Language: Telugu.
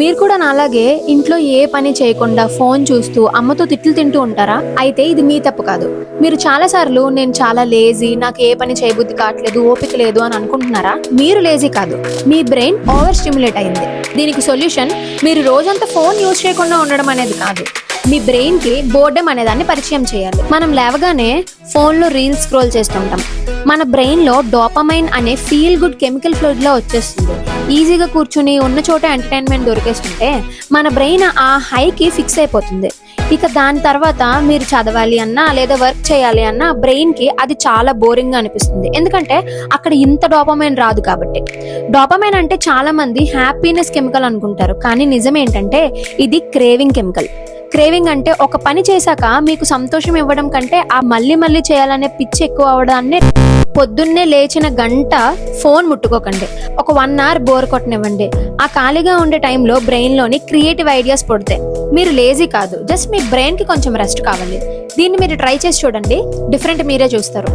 మీరు కూడా నాలాగే ఇంట్లో ఏ పని చేయకుండా ఫోన్ చూస్తూ అమ్మతో తిట్లు తింటూ ఉంటారా? అయితే ఇది మీ తప్పు కాదు. మీరు చాలా సార్లు నేను చాలా లేజీ, నాకు ఏ పని చేయబుద్ధి కావట్లేదు, ఓపిక లేదు అని అనుకుంటున్నారా? మీరు లేజీ కాదు, మీ బ్రెయిన్ ఓవర్ స్టిమ్యులేట్ అయింది. దీనికి సొల్యూషన్ మీరు రోజంతా ఫోన్ యూజ్ చేయకుండా ఉండడం అనేది కాదు, మీ బ్రెయిన్ కి బోర్డమ్ అనేదాన్ని పరిచయం చేయాలి. మనం లేవగానే ఫోన్ లో రీల్స్ స్క్రోల్ చేస్తుంటాం. మన బ్రెయిన్ లో డోపమైన్ అనే ఫీల్ గుడ్ కెమికల్ ఫ్లూయిడ్ లో వచ్చేస్తుంది. ఈజీగా కూర్చుని ఉన్న చోట ఎంటర్టైన్మెంట్ దొరికేస్తుంటే మన బ్రెయిన్ ఆ హైకి ఫిక్స్ అయిపోతుంది. ఇక దాని తర్వాత మీరు చదవాలి అన్నా లేదా వర్క్ చేయాలి అన్నా బ్రెయిన్ కి అది చాలా బోరింగ్ గా అనిపిస్తుంది. ఎందుకంటే అక్కడ ఇంత డోపమైన్ రాదు కాబట్టి. డోపమైన్ అంటే చాలా మంది హ్యాపీనెస్ కెమికల్ అనుకుంటారు, కానీ నిజం ఏంటంటే ఇది క్రేవింగ్ కెమికల్. క్రేవింగ్ అంటే ఒక పని చేశాక మీకు సంతోషం ఇవ్వడం కంటే ఆ మళ్ళీ చేయాలనే పిచ్చి ఎక్కువ అవడాన్ని. పొద్దున్నే లేచిన గంట ఫోన్ ముట్టుకోకండి. ఒక 1 hour బోర్ కొట్టనివ్వండి. ఆ ఖాళీగా ఉండే టైంలో బ్రెయిన్ లోని క్రియేటివ్ ఐడియాస్ పుడతాయి. మీరు లేజీ కాదు, జస్ట్ మీ బ్రెయిన్ కి కొంచెం రెస్ట్ కావాలి. దీన్ని మీరు ట్రై చేసి చూడండి, డిఫరెంట్ మీరే చూస్తారు.